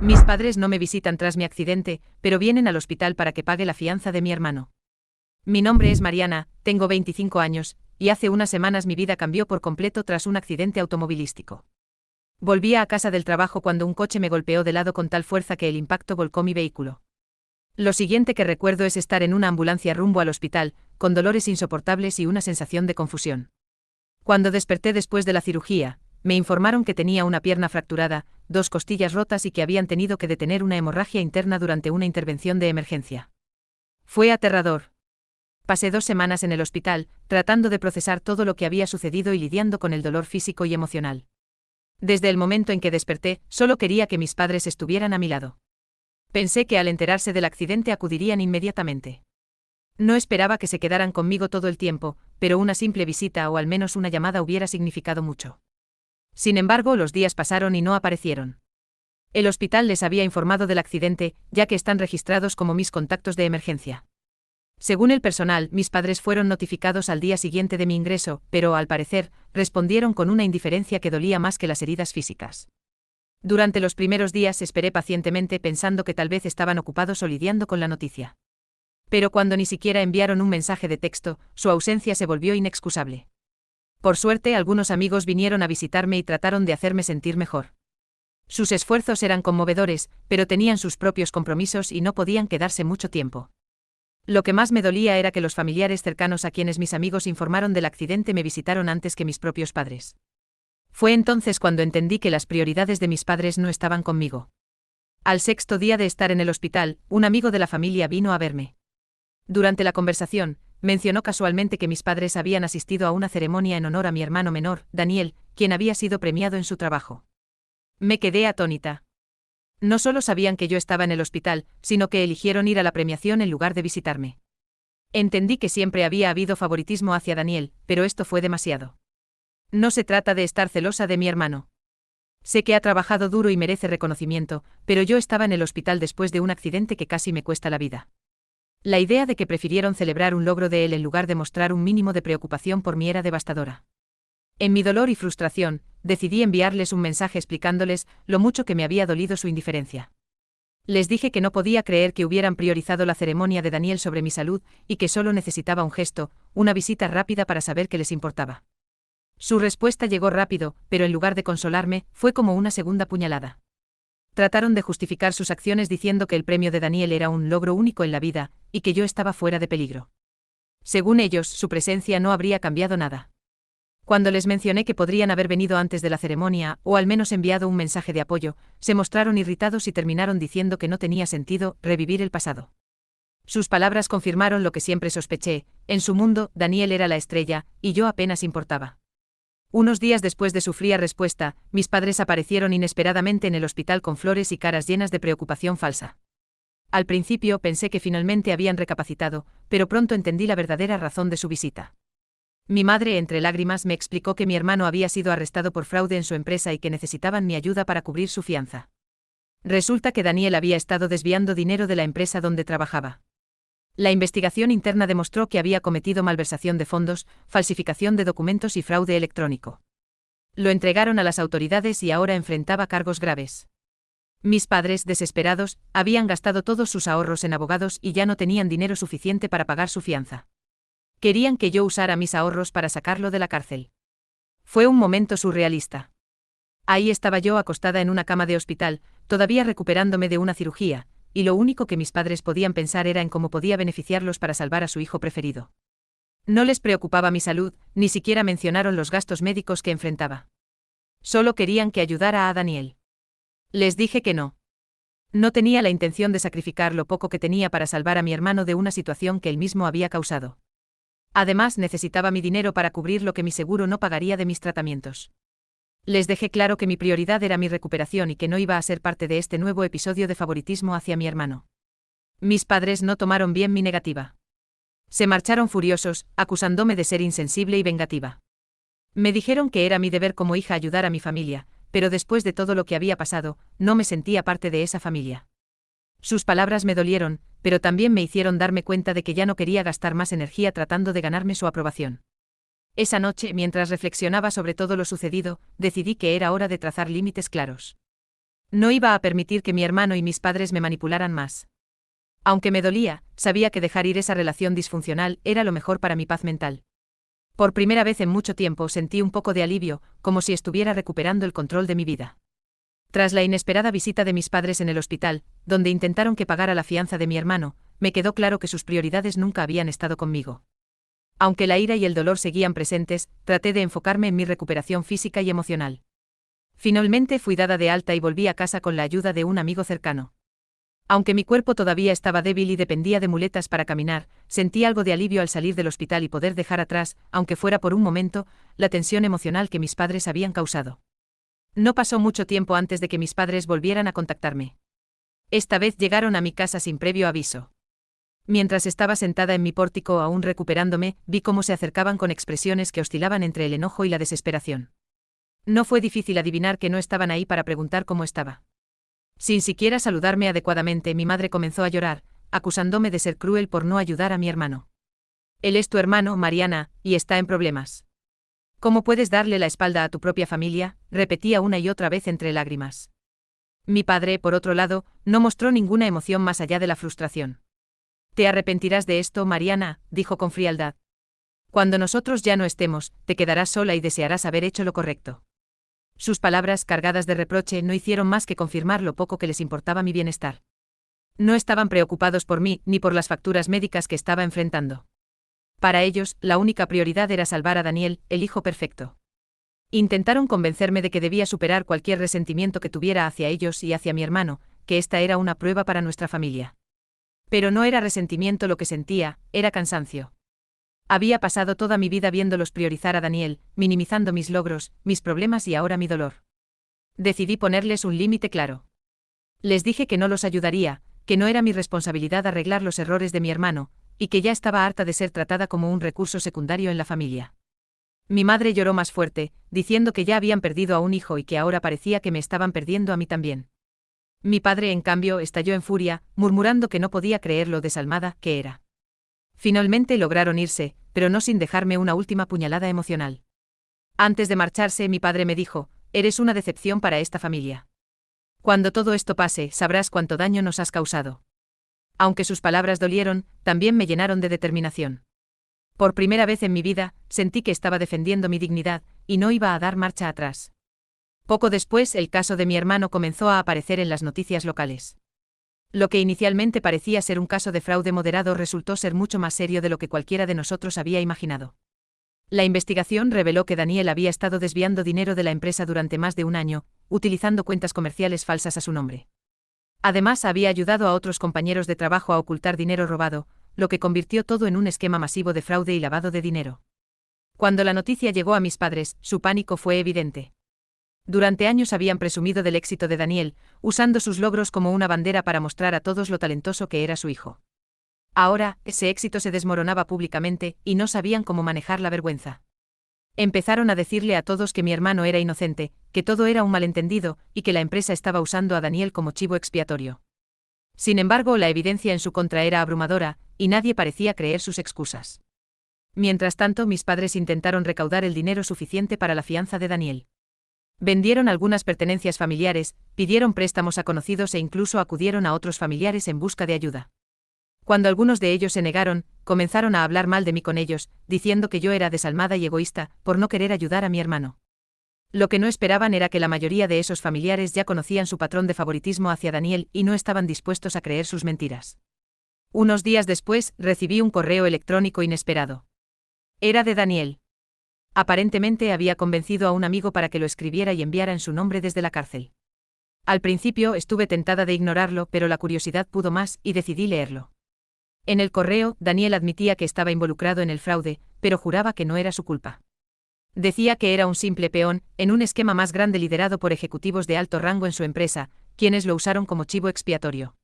Mis padres no me visitan tras mi accidente, pero vienen al hospital para que pague la fianza de mi hermano. Mi nombre es Mariana, tengo 25 años, y hace unas semanas mi vida cambió por completo tras un accidente automovilístico. Volvía a casa del trabajo cuando un coche me golpeó de lado con tal fuerza que el impacto volcó mi vehículo. Lo siguiente que recuerdo es estar en una ambulancia rumbo al hospital, con dolores insoportables y una sensación de confusión. Cuando desperté después de la cirugía, me informaron que tenía una pierna fracturada, 2 costillas rotas y que habían tenido que detener una hemorragia interna durante una intervención de emergencia. Fue aterrador. Pasé 2 semanas en el hospital, tratando de procesar todo lo que había sucedido y lidiando con el dolor físico y emocional. Desde el momento en que desperté, solo quería que mis padres estuvieran a mi lado. Pensé que al enterarse del accidente acudirían inmediatamente. No esperaba que se quedaran conmigo todo el tiempo, pero una simple visita o al menos una llamada hubiera significado mucho. Sin embargo, los días pasaron y no aparecieron. El hospital les había informado del accidente, ya que están registrados como mis contactos de emergencia. Según el personal, mis padres fueron notificados al día siguiente de mi ingreso, pero, al parecer, respondieron con una indiferencia que dolía más que las heridas físicas. Durante los primeros días esperé pacientemente pensando que tal vez estaban ocupados o lidiando con la noticia. Pero cuando ni siquiera enviaron un mensaje de texto, su ausencia se volvió inexcusable. Por suerte, algunos amigos vinieron a visitarme y trataron de hacerme sentir mejor. Sus esfuerzos eran conmovedores, pero tenían sus propios compromisos y no podían quedarse mucho tiempo. Lo que más me dolía era que los familiares cercanos a quienes mis amigos informaron del accidente me visitaron antes que mis propios padres. Fue entonces cuando entendí que las prioridades de mis padres no estaban conmigo. Al 6º día de estar en el hospital, un amigo de la familia vino a verme. Durante la conversación, mencionó casualmente que mis padres habían asistido a una ceremonia en honor a mi hermano menor, Daniel, quien había sido premiado en su trabajo. Me quedé atónita. No solo sabían que yo estaba en el hospital, sino que eligieron ir a la premiación en lugar de visitarme. Entendí que siempre había habido favoritismo hacia Daniel, pero esto fue demasiado. No se trata de estar celosa de mi hermano. Sé que ha trabajado duro y merece reconocimiento, pero yo estaba en el hospital después de un accidente que casi me cuesta la vida. La idea de que prefirieron celebrar un logro de él en lugar de mostrar un mínimo de preocupación por mí era devastadora. En mi dolor y frustración, decidí enviarles un mensaje explicándoles lo mucho que me había dolido su indiferencia. Les dije que no podía creer que hubieran priorizado la ceremonia de Daniel sobre mi salud y que solo necesitaba un gesto, una visita rápida para saber que les importaba. Su respuesta llegó rápido, pero en lugar de consolarme, fue como una segunda puñalada. Trataron de justificar sus acciones diciendo que el premio de Daniel era un logro único en la vida, y que yo estaba fuera de peligro. Según ellos, su presencia no habría cambiado nada. Cuando les mencioné que podrían haber venido antes de la ceremonia, o al menos enviado un mensaje de apoyo, se mostraron irritados y terminaron diciendo que no tenía sentido revivir el pasado. Sus palabras confirmaron lo que siempre sospeché: en su mundo, Daniel era la estrella, y yo apenas importaba. Unos días después de su fría respuesta, mis padres aparecieron inesperadamente en el hospital con flores y caras llenas de preocupación falsa. Al principio pensé que finalmente habían recapacitado, pero pronto entendí la verdadera razón de su visita. Mi madre, entre lágrimas, me explicó que mi hermano había sido arrestado por fraude en su empresa y que necesitaban mi ayuda para cubrir su fianza. Resulta que Daniel había estado desviando dinero de la empresa donde trabajaba. La investigación interna demostró que había cometido malversación de fondos, falsificación de documentos y fraude electrónico. Lo entregaron a las autoridades y ahora enfrentaba cargos graves. Mis padres, desesperados, habían gastado todos sus ahorros en abogados y ya no tenían dinero suficiente para pagar su fianza. Querían que yo usara mis ahorros para sacarlo de la cárcel. Fue un momento surrealista. Ahí estaba yo acostada en una cama de hospital, todavía recuperándome de una cirugía, y lo único que mis padres podían pensar era en cómo podía beneficiarlos para salvar a su hijo preferido. No les preocupaba mi salud, ni siquiera mencionaron los gastos médicos que enfrentaba. Solo querían que ayudara a Daniel. Les dije que no. No tenía la intención de sacrificar lo poco que tenía para salvar a mi hermano de una situación que él mismo había causado. Además, necesitaba mi dinero para cubrir lo que mi seguro no pagaría de mis tratamientos. Les dejé claro que mi prioridad era mi recuperación y que no iba a ser parte de este nuevo episodio de favoritismo hacia mi hermano. Mis padres no tomaron bien mi negativa. Se marcharon furiosos, acusándome de ser insensible y vengativa. Me dijeron que era mi deber como hija ayudar a mi familia, pero después de todo lo que había pasado, no me sentía parte de esa familia. Sus palabras me dolieron, pero también me hicieron darme cuenta de que ya no quería gastar más energía tratando de ganarme su aprobación. Esa noche, mientras reflexionaba sobre todo lo sucedido, decidí que era hora de trazar límites claros. No iba a permitir que mi hermano y mis padres me manipularan más. Aunque me dolía, sabía que dejar ir esa relación disfuncional era lo mejor para mi paz mental. Por primera vez en mucho tiempo sentí un poco de alivio, como si estuviera recuperando el control de mi vida. Tras la inesperada visita de mis padres en el hospital, donde intentaron que pagara la fianza de mi hermano, me quedó claro que sus prioridades nunca habían estado conmigo. Aunque la ira y el dolor seguían presentes, traté de enfocarme en mi recuperación física y emocional. Finalmente fui dada de alta y volví a casa con la ayuda de un amigo cercano. Aunque mi cuerpo todavía estaba débil y dependía de muletas para caminar, sentí algo de alivio al salir del hospital y poder dejar atrás, aunque fuera por un momento, la tensión emocional que mis padres habían causado. No pasó mucho tiempo antes de que mis padres volvieran a contactarme. Esta vez llegaron a mi casa sin previo aviso. Mientras estaba sentada en mi pórtico aún recuperándome, vi cómo se acercaban con expresiones que oscilaban entre el enojo y la desesperación. No fue difícil adivinar que no estaban ahí para preguntar cómo estaba. Sin siquiera saludarme adecuadamente, mi madre comenzó a llorar, acusándome de ser cruel por no ayudar a mi hermano. Él es tu hermano, Mariana, y está en problemas. ¿Cómo puedes darle la espalda a tu propia familia?, repetía una y otra vez entre lágrimas. Mi padre, por otro lado, no mostró ninguna emoción más allá de la frustración. Te arrepentirás de esto, Mariana, dijo con frialdad. Cuando nosotros ya no estemos, te quedarás sola y desearás haber hecho lo correcto. Sus palabras, cargadas de reproche, no hicieron más que confirmar lo poco que les importaba mi bienestar. No estaban preocupados por mí, ni por las facturas médicas que estaba enfrentando. Para ellos, la única prioridad era salvar a Daniel, el hijo perfecto. Intentaron convencerme de que debía superar cualquier resentimiento que tuviera hacia ellos y hacia mi hermano, que esta era una prueba para nuestra familia. Pero no era resentimiento lo que sentía, era cansancio. Había pasado toda mi vida viéndolos priorizar a Daniel, minimizando mis logros, mis problemas y ahora mi dolor. Decidí ponerles un límite claro. Les dije que no los ayudaría, que no era mi responsabilidad arreglar los errores de mi hermano, y que ya estaba harta de ser tratada como un recurso secundario en la familia. Mi madre lloró más fuerte, diciendo que ya habían perdido a un hijo y que ahora parecía que me estaban perdiendo a mí también. Mi padre, en cambio, estalló en furia, murmurando que no podía creer lo desalmada que era. Finalmente lograron irse, pero no sin dejarme una última puñalada emocional. Antes de marcharse, mi padre me dijo: eres una decepción para esta familia. Cuando todo esto pase, sabrás cuánto daño nos has causado. Aunque sus palabras dolieron, también me llenaron de determinación. Por primera vez en mi vida, sentí que estaba defendiendo mi dignidad, y no iba a dar marcha atrás. Poco después, el caso de mi hermano comenzó a aparecer en las noticias locales. Lo que inicialmente parecía ser un caso de fraude moderado resultó ser mucho más serio de lo que cualquiera de nosotros había imaginado. La investigación reveló que Daniel había estado desviando dinero de la empresa durante más de un año, utilizando cuentas comerciales falsas a su nombre. Además, había ayudado a otros compañeros de trabajo a ocultar dinero robado, lo que convirtió todo en un esquema masivo de fraude y lavado de dinero. Cuando la noticia llegó a mis padres, su pánico fue evidente. Durante años habían presumido del éxito de Daniel, usando sus logros como una bandera para mostrar a todos lo talentoso que era su hijo. Ahora, ese éxito se desmoronaba públicamente, y no sabían cómo manejar la vergüenza. Empezaron a decirle a todos que mi hermano era inocente, que todo era un malentendido, y que la empresa estaba usando a Daniel como chivo expiatorio. Sin embargo, la evidencia en su contra era abrumadora, y nadie parecía creer sus excusas. Mientras tanto, mis padres intentaron recaudar el dinero suficiente para la fianza de Daniel. Vendieron algunas pertenencias familiares, pidieron préstamos a conocidos e incluso acudieron a otros familiares en busca de ayuda. Cuando algunos de ellos se negaron, comenzaron a hablar mal de mí con ellos, diciendo que yo era desalmada y egoísta, por no querer ayudar a mi hermano. Lo que no esperaban era que la mayoría de esos familiares ya conocían su patrón de favoritismo hacia Daniel y no estaban dispuestos a creer sus mentiras. Unos días después, recibí un correo electrónico inesperado. Era de Daniel. Aparentemente había convencido a un amigo para que lo escribiera y enviara en su nombre desde la cárcel. Al principio estuve tentada de ignorarlo, pero la curiosidad pudo más y decidí leerlo. En el correo, Daniel admitía que estaba involucrado en el fraude, pero juraba que no era su culpa. Decía que era un simple peón, en un esquema más grande liderado por ejecutivos de alto rango en su empresa, quienes lo usaron como chivo expiatorio.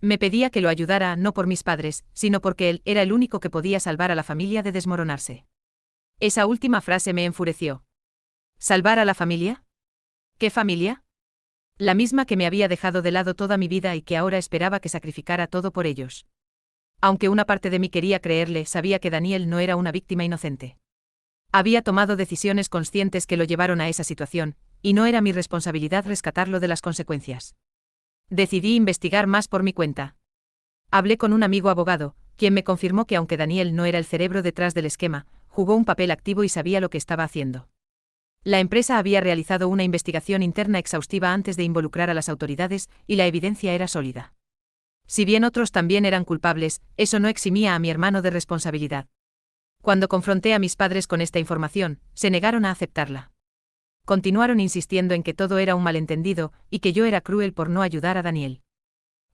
Me pedía que lo ayudara no por mis padres, sino porque él era el único que podía salvar a la familia de desmoronarse. Esa última frase me enfureció. ¿Salvar a la familia? ¿Qué familia? La misma que me había dejado de lado toda mi vida y que ahora esperaba que sacrificara todo por ellos. Aunque una parte de mí quería creerle, sabía que Daniel no era una víctima inocente. Había tomado decisiones conscientes que lo llevaron a esa situación, y no era mi responsabilidad rescatarlo de las consecuencias. Decidí investigar más por mi cuenta. Hablé con un amigo abogado, quien me confirmó que aunque Daniel no era el cerebro detrás del esquema, jugó un papel activo y sabía lo que estaba haciendo. La empresa había realizado una investigación interna exhaustiva antes de involucrar a las autoridades y la evidencia era sólida. Si bien otros también eran culpables, eso no eximía a mi hermano de responsabilidad. Cuando confronté a mis padres con esta información, se negaron a aceptarla. Continuaron insistiendo en que todo era un malentendido y que yo era cruel por no ayudar a Daniel.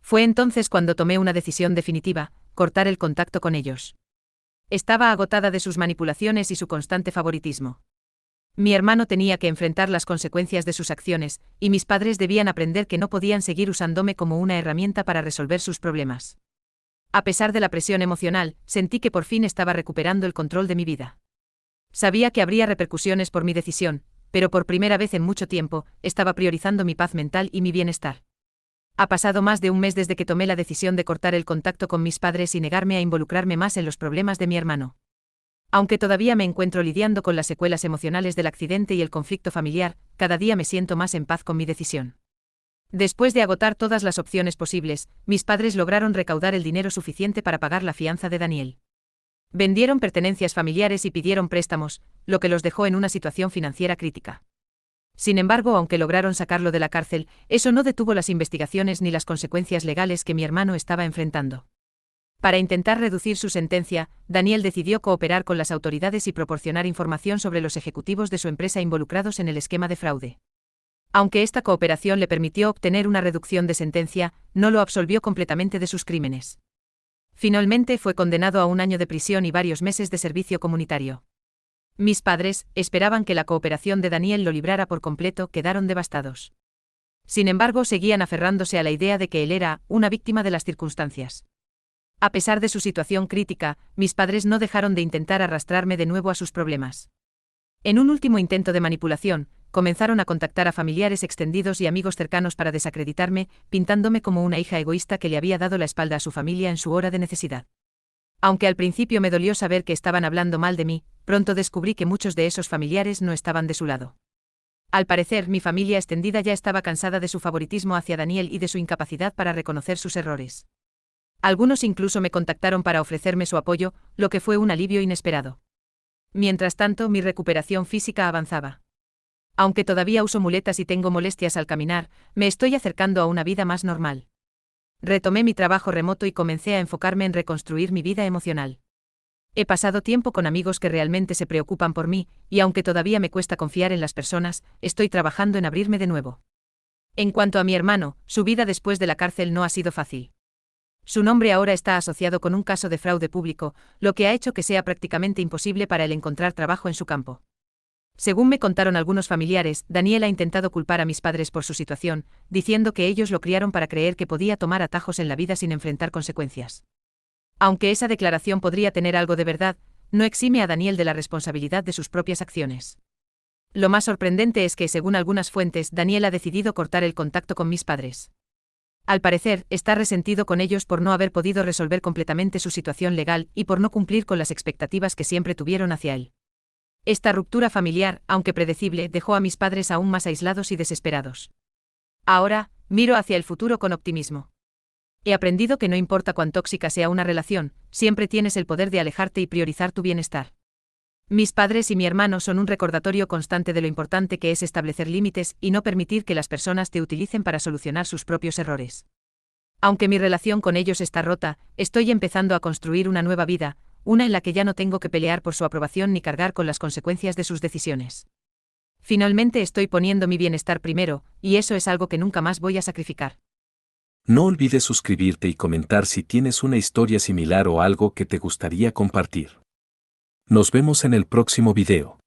Fue entonces cuando tomé una decisión definitiva: cortar el contacto con ellos. Estaba agotada de sus manipulaciones y su constante favoritismo. Mi hermano tenía que enfrentar las consecuencias de sus acciones, y mis padres debían aprender que no podían seguir usándome como una herramienta para resolver sus problemas. A pesar de la presión emocional, sentí que por fin estaba recuperando el control de mi vida. Sabía que habría repercusiones por mi decisión, pero por primera vez en mucho tiempo, estaba priorizando mi paz mental y mi bienestar. Ha pasado más de un mes desde que tomé la decisión de cortar el contacto con mis padres y negarme a involucrarme más en los problemas de mi hermano. Aunque todavía me encuentro lidiando con las secuelas emocionales del accidente y el conflicto familiar, cada día me siento más en paz con mi decisión. Después de agotar todas las opciones posibles, mis padres lograron recaudar el dinero suficiente para pagar la fianza de Daniel. Vendieron pertenencias familiares y pidieron préstamos, lo que los dejó en una situación financiera crítica. Sin embargo, aunque lograron sacarlo de la cárcel, eso no detuvo las investigaciones ni las consecuencias legales que mi hermano estaba enfrentando. Para intentar reducir su sentencia, Daniel decidió cooperar con las autoridades y proporcionar información sobre los ejecutivos de su empresa involucrados en el esquema de fraude. Aunque esta cooperación le permitió obtener una reducción de sentencia, no lo absolvió completamente de sus crímenes. Finalmente fue condenado a 1 año de prisión y varios meses de servicio comunitario. Mis padres, esperaban que la cooperación de Daniel lo librara por completo, quedaron devastados. Sin embargo, seguían aferrándose a la idea de que él era una víctima de las circunstancias. A pesar de su situación crítica, mis padres no dejaron de intentar arrastrarme de nuevo a sus problemas. En un último intento de manipulación, comenzaron a contactar a familiares extendidos y amigos cercanos para desacreditarme, pintándome como una hija egoísta que le había dado la espalda a su familia en su hora de necesidad. Aunque al principio me dolió saber que estaban hablando mal de mí, pronto descubrí que muchos de esos familiares no estaban de su lado. Al parecer, mi familia extendida ya estaba cansada de su favoritismo hacia Daniel y de su incapacidad para reconocer sus errores. Algunos incluso me contactaron para ofrecerme su apoyo, lo que fue un alivio inesperado. Mientras tanto, mi recuperación física avanzaba. Aunque todavía uso muletas y tengo molestias al caminar, me estoy acercando a una vida más normal. Retomé mi trabajo remoto y comencé a enfocarme en reconstruir mi vida emocional. He pasado tiempo con amigos que realmente se preocupan por mí, y aunque todavía me cuesta confiar en las personas, estoy trabajando en abrirme de nuevo. En cuanto a mi hermano, su vida después de la cárcel no ha sido fácil. Su nombre ahora está asociado con un caso de fraude público, lo que ha hecho que sea prácticamente imposible para él encontrar trabajo en su campo. Según me contaron algunos familiares, Daniel ha intentado culpar a mis padres por su situación, diciendo que ellos lo criaron para creer que podía tomar atajos en la vida sin enfrentar consecuencias. Aunque esa declaración podría tener algo de verdad, no exime a Daniel de la responsabilidad de sus propias acciones. Lo más sorprendente es que, según algunas fuentes, Daniel ha decidido cortar el contacto con mis padres. Al parecer, está resentido con ellos por no haber podido resolver completamente su situación legal y por no cumplir con las expectativas que siempre tuvieron hacia él. Esta ruptura familiar, aunque predecible, dejó a mis padres aún más aislados y desesperados. Ahora, miro hacia el futuro con optimismo. He aprendido que no importa cuán tóxica sea una relación, siempre tienes el poder de alejarte y priorizar tu bienestar. Mis padres y mi hermano son un recordatorio constante de lo importante que es establecer límites y no permitir que las personas te utilicen para solucionar sus propios errores. Aunque mi relación con ellos está rota, estoy empezando a construir una nueva vida, una en la que ya no tengo que pelear por su aprobación ni cargar con las consecuencias de sus decisiones. Finalmente estoy poniendo mi bienestar primero, y eso es algo que nunca más voy a sacrificar. No olvides suscribirte y comentar si tienes una historia similar o algo que te gustaría compartir. Nos vemos en el próximo video.